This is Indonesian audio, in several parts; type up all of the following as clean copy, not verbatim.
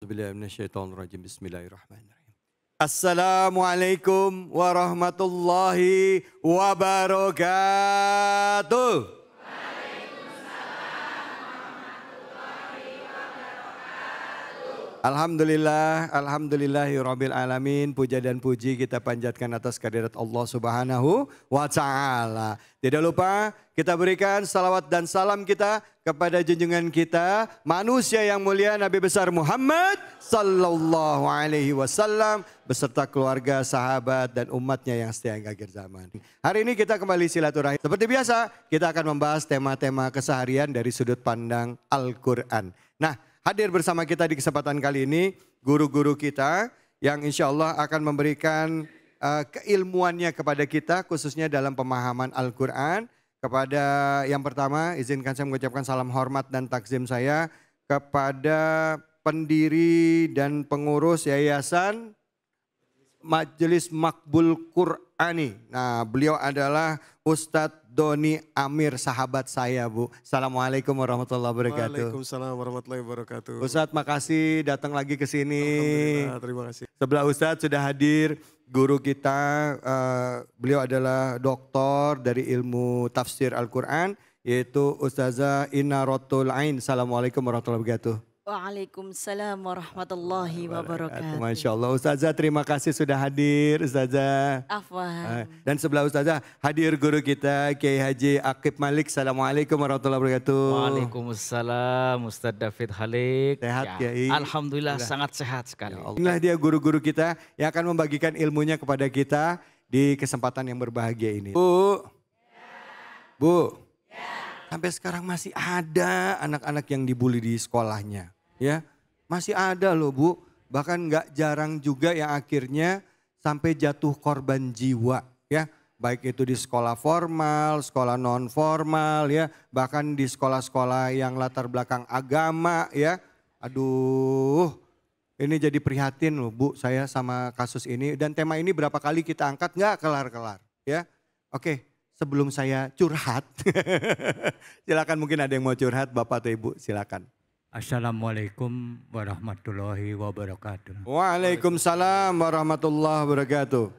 A'udzubillahi minasyaitonirrajim. Bismillahirrahmanirrahim. Assalamualaikum warahmatullahi wabarakatuh. Alhamdulillah, alhamdulillahirabbil alamin. Puja dan puji kita panjatkan atas kehadirat Allah Subhanahu wa taala. Tidak lupa kita berikan salawat dan salam kita kepada junjungan kita, manusia yang mulia Nabi besar Muhammad sallallahu alaihi wasallam beserta keluarga, sahabat dan umatnya yang setia hingga akhir zaman. Hari ini kita kembali silaturahim. Seperti biasa, kita akan membahas tema-tema keseharian dari sudut pandang Al-Qur'an. Nah, hadir bersama kita di kesempatan kali ini guru-guru kita yang insya Allah akan memberikan keilmuannya kepada kita khususnya dalam pemahaman Al-Quran. Kepada yang pertama izinkan saya mengucapkan salam hormat dan takzim saya kepada pendiri dan pengurus Yayasan Majelis Makbul Qur'ani. Nah, beliau adalah Ustadz Doni Amir, sahabat saya, Bu. Assalamualaikum warahmatullahi wabarakatuh. Waalaikumsalam warahmatullahi wabarakatuh. Ustadz, makasih datang lagi ke sini. Alhamdulillah, terima kasih. Sebelah Ustadz sudah hadir guru kita, beliau adalah doktor dari ilmu tafsir Al-Quran, yaitu Ustazah Inaratul Ain. Assalamualaikum warahmatullahi wabarakatuh. Waalaikumsalam warahmatullahi wabarakatuh. Masya Allah, Ustazah terima kasih sudah hadir, Ustazah. Afwan. Dan sebelah Ustazah hadir guru kita Kiai Haji Aqib Malik. Assalamualaikum warahmatullahi wabarakatuh. Waalaikumsalam Ustadz David Halik. Sehat Kiai? Alhamdulillah sangat sehat sekali. Inilah dia guru-guru kita yang akan membagikan ilmunya kepada kita di kesempatan yang berbahagia ini. Bu, sampai sekarang masih ada anak-anak yang dibully di sekolahnya. Ya, masih ada loh Bu, bahkan nggak jarang juga yang akhirnya sampai jatuh korban jiwa ya. Baik itu di sekolah formal, sekolah non formal ya, bahkan di sekolah-sekolah yang latar belakang agama ya. Aduh, ini jadi prihatin loh Bu saya sama kasus ini, dan tema ini berapa kali kita angkat nggak kelar-kelar ya. Oke, sebelum saya curhat, silakan mungkin ada yang mau curhat Bapak atau Ibu, silakan. Assalamualaikum warahmatullahi wabarakatuh. Waalaikumsalam warahmatullahi wabarakatuh.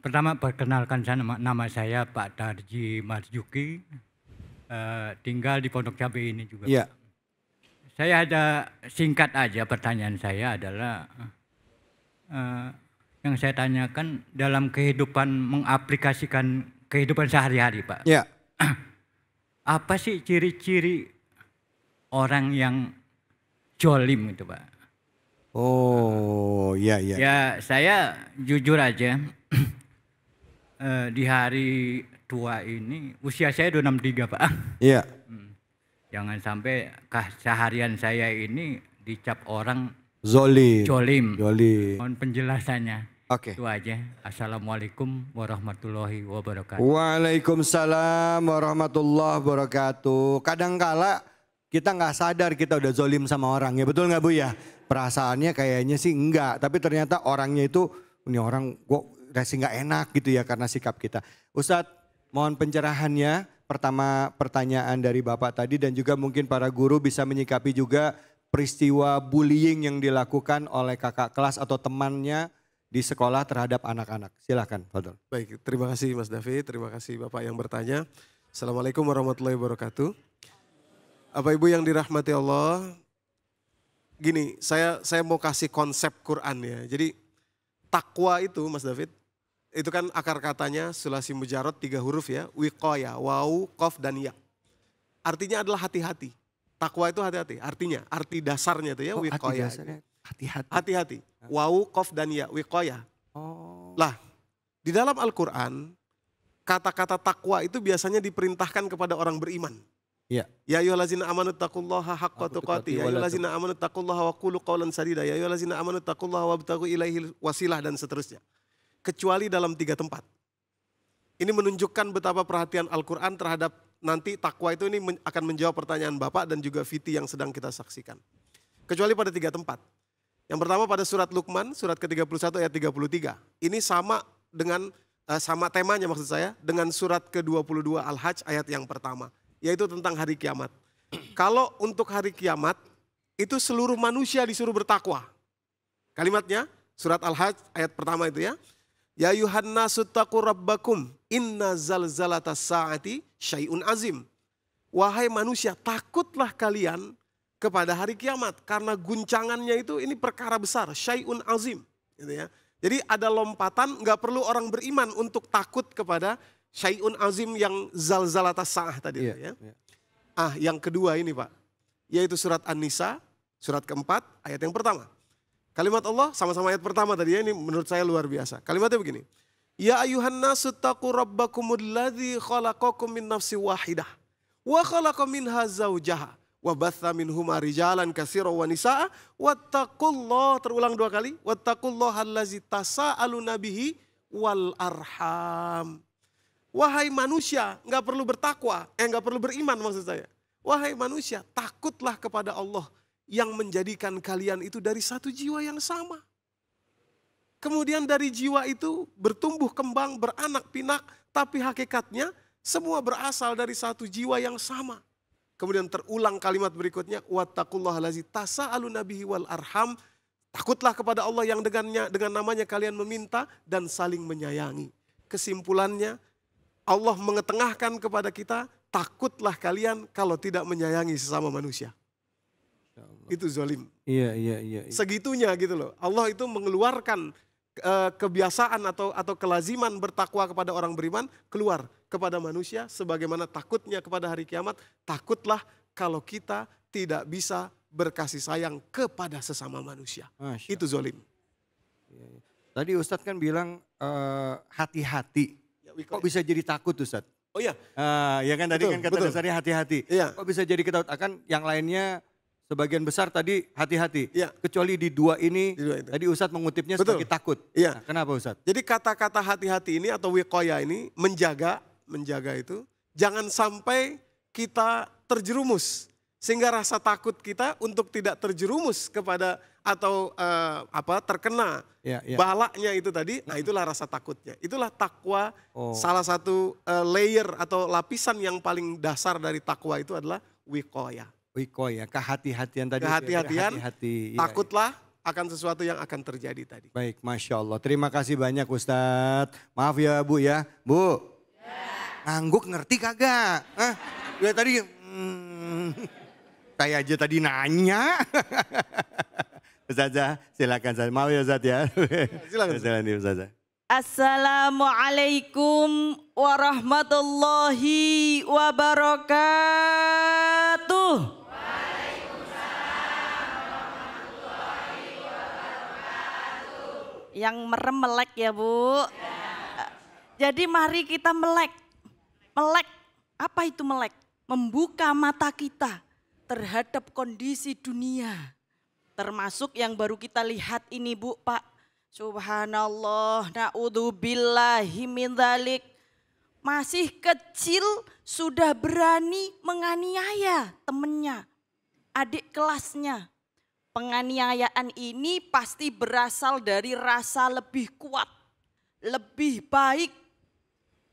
Pertama perkenalkan nama saya Pak Tarji Marzuki, tinggal di Pondok Cabe ini juga. Iya. Saya ada singkat aja, pertanyaan saya adalah yang saya tanyakan dalam kehidupan, mengaplikasikan kehidupan sehari-hari Pak. Iya. Apa sih ciri-ciri orang yang jolim itu Pak? Oh iya. Ya saya jujur aja di hari tua ini usia saya 263 Pak. Iya. Jangan sampai seharian saya ini dicap orang Jolim. Mohon penjelasannya. Oke. Itu aja. Assalamualaikum warahmatullahi wabarakatuh. Waalaikumsalam warahmatullahi wabarakatuh. Kadangkala kita nggak sadar kita udah zolim sama orang ya, betul nggak Bu ya? Perasaannya kayaknya sih enggak, tapi ternyata orangnya itu, ini orang kok rasa nggak enak gitu ya karena sikap kita. Ustadz, mohon pencerahannya. Pertama pertanyaan dari Bapak tadi dan juga mungkin para guru bisa menyikapi juga peristiwa bullying yang dilakukan oleh kakak kelas atau temannya di sekolah terhadap anak-anak. Silakan, Fadol. Baik, terima kasih Mas David, terima kasih Bapak yang bertanya. Assalamualaikum warahmatullahi wabarakatuh. Bapak Ibu yang dirahmati Allah, gini, saya mau kasih konsep Quran ya. Jadi takwa itu Mas David, itu kan akar katanya sulasi mujarad 3 huruf ya, wiqaya, waw, qaf dan ya. Artinya adalah hati-hati. Takwa itu hati-hati, artinya, arti dasarnya itu ya wiqaya. Hati-hati. Hati-hati, waw, qaf dan ya, wiqaya. Oh. Lah, di dalam Al-Quran, kata-kata takwa itu biasanya diperintahkan kepada orang beriman. Iya. Ya ayyuhallazina amanu taqullaha haqqa tuqatih, ya ayyuhallazina amanu taqullaha wa qulu qawlan sadida, ya ayyuhallazina amanu taqullaha wabtaghu ilaihil wasilah dan seterusnya. Kecuali dalam 3 tempat. Ini menunjukkan betapa perhatian Al-Quran terhadap nanti takwa itu ini akan menjawab pertanyaan Bapak dan juga Viti yang sedang kita saksikan. Kecuali pada 3 tempat. Yang pertama pada surat Luqman, surat ke-31 ayat 33. Ini sama dengan, sama temanya maksud saya, dengan surat ke-22 Al-Hajj ayat yang pertama. Yaitu tentang hari kiamat. Kalau untuk hari kiamat, itu seluruh manusia disuruh bertakwa. Kalimatnya surat Al-Hajj ayat pertama itu ya. Ya ayuhan nasu taqu rabbakum inna zalzalatas saati syai'un azim. Wahai manusia, takutlah kalian kepada hari kiamat karena guncangannya itu ini perkara besar, syai'un azim, gitu ya. Jadi ada lompatan, nggak perlu orang beriman untuk takut kepada syai'un azim yang zalzalatas sa'ah tadi ya. Yang kedua ini Pak, yaitu surat An-Nisa, surat keempat, ayat yang pertama. Kalimat Allah sama-sama ayat pertama tadi ya, ini menurut saya luar biasa. Kalimatnya begini. Ya ayuhan nasu taqu rabbakumul ladzi khalaqakum min nafsin wahidah wa khalaqa minha zawjaha wa batha minhuma rijalan katsiran wa nisaa wattaqullah, terulang 2 kali, wattaqullaha allazi tasaaluna bihi wal arham. Wahai manusia, enggak perlu bertakwa, enggak perlu beriman maksud saya. Wahai manusia, takutlah kepada Allah yang menjadikan kalian itu dari satu jiwa yang sama. Kemudian dari jiwa itu bertumbuh kembang, beranak pinak, tapi hakikatnya semua berasal dari satu jiwa yang sama. Kemudian terulang kalimat berikutnya, wattaqullaha allazi tasaaluna bihi wal arham. Takutlah kepada Allah yang dengan namanya kalian meminta dan saling menyayangi. Kesimpulannya, Allah mengetengahkan kepada kita, takutlah kalian kalau tidak menyayangi sesama manusia. Itu zalim. Iya. Segitunya gitu loh. Allah itu mengeluarkan kebiasaan atau kelaziman bertakwa kepada orang beriman keluar kepada manusia sebagaimana takutnya kepada hari kiamat. Takutlah kalau kita tidak bisa berkasih sayang kepada sesama manusia. Itu zalim. Tadi Ustadz kan bilang hati-hati. Kok bisa jadi takut Ustadz? Oh iya. Ya kan tadi kan kata dasarnya hati-hati. Iya. Kok bisa jadi kita akan yang lainnya sebagian besar tadi hati-hati. Iya. Kecuali di dua ini, itu. tadi Ustadz mengutipnya sebagai takut. Iya. Nah, kenapa Ustadz? Jadi kata-kata hati-hati ini atau wiqaya ini menjaga itu. Jangan sampai kita terjerumus. Sehingga rasa takut kita untuk tidak terjerumus kepada atau terkena balaknya itu tadi. Nah itulah rasa takutnya. Itulah takwa, salah satu layer atau lapisan yang paling dasar dari takwa itu adalah wiqaya. Wikoya, kehati-hatian tadi. Kehati-hatian, takutlah iya. akan sesuatu yang akan terjadi tadi. Baik, Masya Allah. Terima kasih banyak Ustadz. Maaf ya Bu ya. Bu, ngangguk ngerti kagak? Ya tadi, saya aja tadi nanya. Ustazah, silakan. Maaf ya Ustadz ya. Silakan. Ustazah. Assalamualaikum warahmatullahi wabarakatuh. Yang merem melek ya Bu. Jadi mari kita melek. Melek, apa itu melek? Membuka mata kita terhadap kondisi dunia. Termasuk yang baru kita lihat ini Bu, Pak. Subhanallah, na'udzubillahi min dzalik. Masih kecil sudah berani menganiaya temennya, adik kelasnya. Penganiayaan ini pasti berasal dari rasa lebih kuat, lebih baik.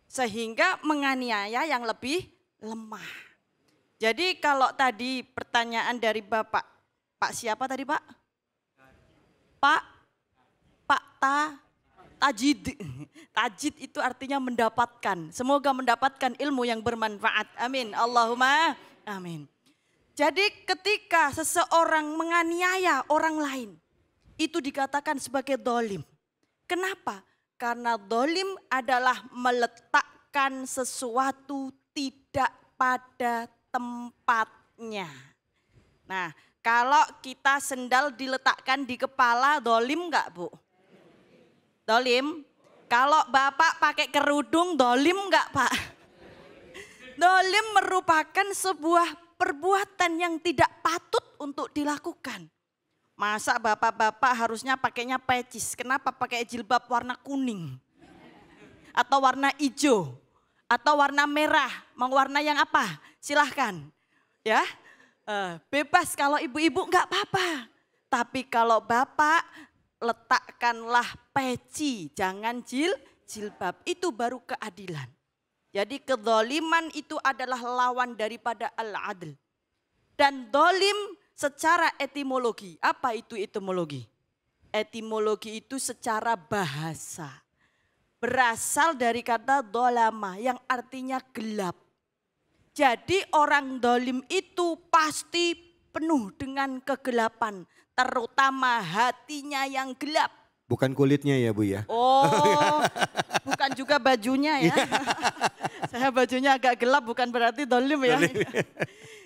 Sehingga menganiaya yang lebih lemah. Jadi kalau tadi pertanyaan dari Bapak, Pak siapa tadi Pak? Pak Tajid. Tajid itu artinya mendapatkan. Semoga mendapatkan ilmu yang bermanfaat. Amin. Allahumma amin. Jadi ketika seseorang menganiaya orang lain, itu dikatakan sebagai dolim. Kenapa? Karena dolim adalah meletakkan sesuatu tidak pada tempatnya. Nah, kalau kita sendal diletakkan di kepala, dolim enggak Bu? Dolim? Kalau Bapak pakai kerudung, dolim enggak Pak? Dolim merupakan sebuah perbuatan yang tidak patut untuk dilakukan. Masa bapak-bapak harusnya pakainya pecis, kenapa pakai jilbab warna kuning? Atau warna hijau? Atau warna merah? Mau warna yang apa? Silahkan. Ya, bebas kalau ibu-ibu enggak apa-apa. Tapi kalau bapak, letakkanlah peci, jangan jilbab. Itu baru keadilan. Jadi kezaliman itu adalah lawan daripada al-adl. Dan dolim secara etimologi. Apa itu etimologi? Etimologi itu secara bahasa. Berasal dari kata dolama yang artinya gelap. Jadi orang dolim itu pasti penuh dengan kegelapan. Terutama hatinya yang gelap. Bukan kulitnya ya Bu ya? Oh, bukan juga bajunya ya. Saya bajunya agak gelap bukan berarti dolim ya.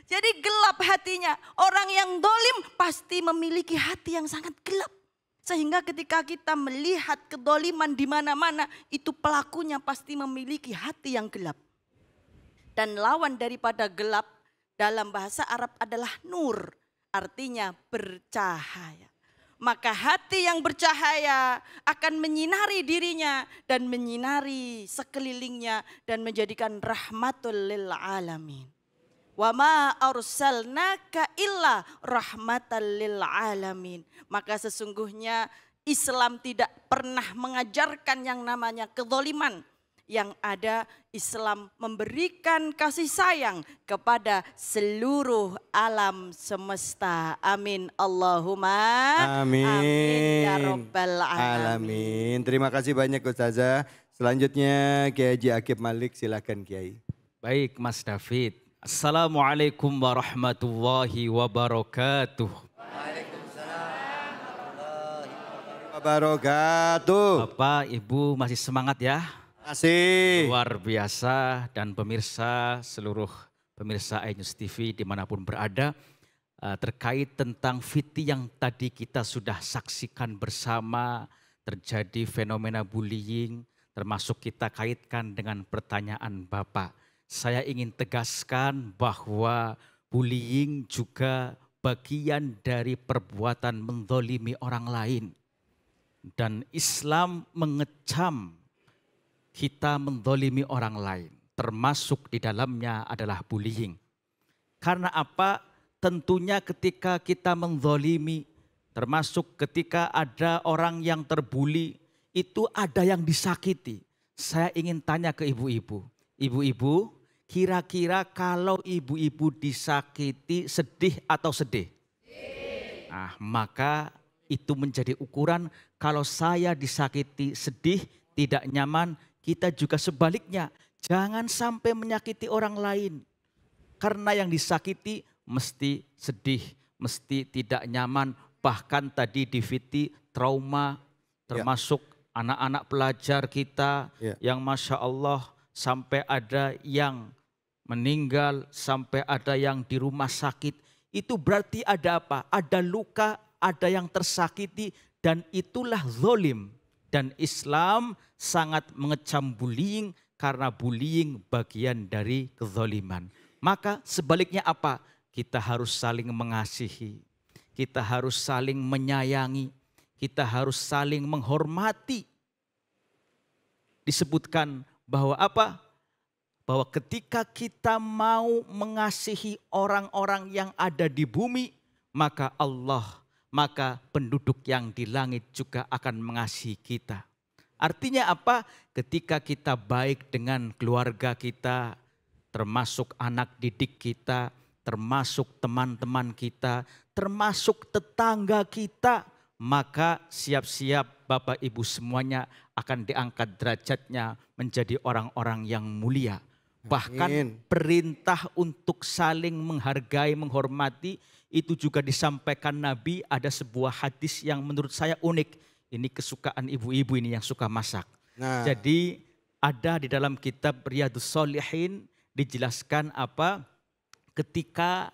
Jadi gelap hatinya. Orang yang dolim pasti memiliki hati yang sangat gelap. Sehingga ketika kita melihat kedoliman di mana-mana, itu pelakunya pasti memiliki hati yang gelap. Dan lawan daripada gelap dalam bahasa Arab adalah nur. Artinya bercahaya. Maka hati yang bercahaya akan menyinari dirinya dan menyinari sekelilingnya dan menjadikan rahmatul lil alamin. Wa ma arsalnaka illa rahmatan lil alamin. Maka sesungguhnya Islam tidak pernah mengajarkan yang namanya kezaliman. Yang ada Islam memberikan kasih sayang kepada seluruh alam semesta. Amin. Allahumma Amin. amin ya rabbal alamin. Alamin. Terima kasih banyak Ustazah. Selanjutnya Kiai Haji Akib Malik, silakan Kiai. Baik Mas David. Assalamualaikum warahmatullahi wabarakatuh. Wabarakatuh. Bapak, Ibu masih semangat ya? Masih. Luar biasa, dan pemirsa, seluruh pemirsa iNews TV dimanapun berada, terkait tentang fitih yang tadi kita sudah saksikan bersama, terjadi fenomena bullying, termasuk kita kaitkan dengan pertanyaan Bapak. Saya ingin tegaskan bahwa bullying juga bagian dari perbuatan menzalimi orang lain. Dan Islam mengecam kita menzalimi orang lain, termasuk di dalamnya adalah bullying. Karena apa? Tentunya ketika kita menzalimi, termasuk ketika ada orang yang terbuli, itu ada yang disakiti. Saya ingin tanya ke ibu-ibu. Ibu-ibu, kira-kira kalau ibu-ibu disakiti, sedih atau sedih? Nah, maka itu menjadi ukuran kalau saya disakiti, sedih, tidak nyaman, kita juga sebaliknya. Jangan sampai menyakiti orang lain. Karena yang disakiti mesti sedih, mesti tidak nyaman. Bahkan tadi di fitih trauma, termasuk anak-anak pelajar kita yang Masya Allah sampai ada yang meninggal, sampai ada yang di rumah sakit. Itu berarti ada apa? Ada luka, ada yang tersakiti, dan itulah zalim. Dan Islam sangat mengecam bullying karena bullying bagian dari kezaliman. Maka sebaliknya apa? Kita harus saling mengasihi, kita harus saling menyayangi, kita harus saling menghormati. Disebutkan bahwa apa? Bahwa ketika kita mau mengasihi orang-orang yang ada di bumi, maka Allah, maka penduduk yang di langit juga akan mengasihi kita. Artinya apa? Ketika kita baik dengan keluarga kita, termasuk anak didik kita, termasuk teman-teman kita, termasuk tetangga kita, maka siap-siap Bapak Ibu semuanya akan diangkat derajatnya menjadi orang-orang yang mulia. Bahkan perintah untuk saling menghargai, menghormati, itu juga disampaikan Nabi. Ada sebuah hadis yang menurut saya unik. Ini kesukaan ibu-ibu ini yang suka masak. Nah. Jadi ada di dalam kitab Riyadhus Shalihin dijelaskan apa? Ketika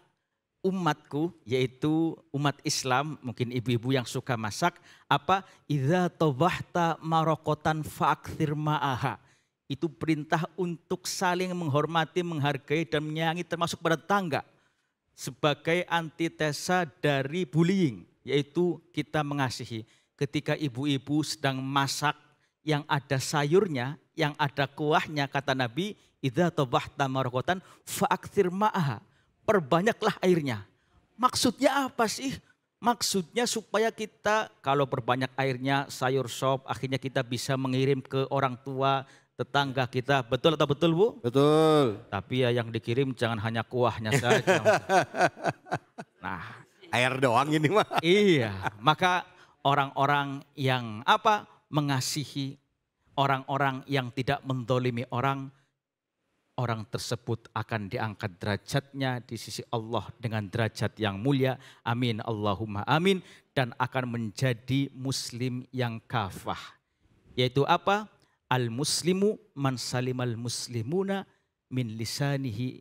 umatku, yaitu umat Islam, mungkin ibu-ibu yang suka masak, apa? Idza tabahta marokotan fa'akthir ma'aha. Itu perintah untuk saling menghormati, menghargai, dan menyayangi termasuk pada tetangga. Sebagai antitesa dari bullying, yaitu kita mengasihi. Ketika ibu-ibu sedang masak yang ada sayurnya, yang ada kuahnya, kata Nabi, idza tabahta marokotan fa'akthir ma'aha. Perbanyaklah airnya. Maksudnya apa sih? Maksudnya supaya kita kalau perbanyak airnya, sayur sop, akhirnya kita bisa mengirim ke orang tua, tetangga kita. Betul atau betul Bu? Betul. Tapi ya yang dikirim jangan hanya kuahnya saja. Nah, Air doang ini mah. Iya, maka orang-orang yang mengasihi, orang-orang yang tidak mendolimi orang, orang tersebut akan diangkat derajatnya di sisi Allah dengan derajat yang mulia. Amin, Allahumma amin. Dan akan menjadi muslim yang kafah. Yaitu apa? Al-muslimu man salimal muslimuna min lisanihi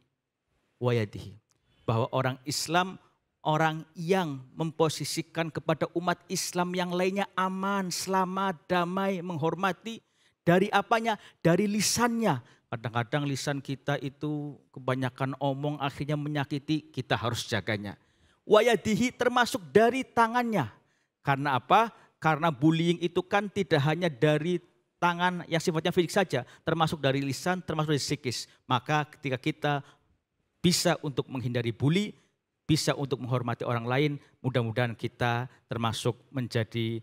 wa yadihi. Bahwa orang Islam, orang yang memposisikan kepada umat Islam yang lainnya aman, selamat, damai, menghormati. Dari apanya? Dari lisannya. Kadang-kadang lisan kita itu kebanyakan omong akhirnya menyakiti, kita harus jaganya. Wayadihi termasuk dari tangannya. Karena apa? Karena bullying itu kan tidak hanya dari tangan yang sifatnya fisik saja, termasuk dari lisan, termasuk dari psikis. Maka ketika kita bisa untuk menghindari bully, bisa untuk menghormati orang lain, mudah-mudahan kita termasuk menjadi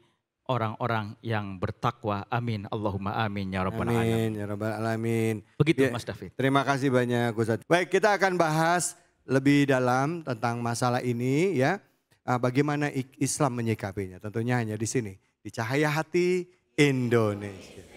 orang-orang yang bertakwa. Amin. Allahumma amin. Ya Rabbal Alamin. Amin. Ya Rabbal Alamin. Begitu Ya, Mas David. Terima kasih banyak Ustaz. Baik, kita akan bahas lebih dalam tentang masalah ini ya. Bagaimana Islam menyikapinya. Tentunya hanya di sini. Di Cahaya Hati Indonesia.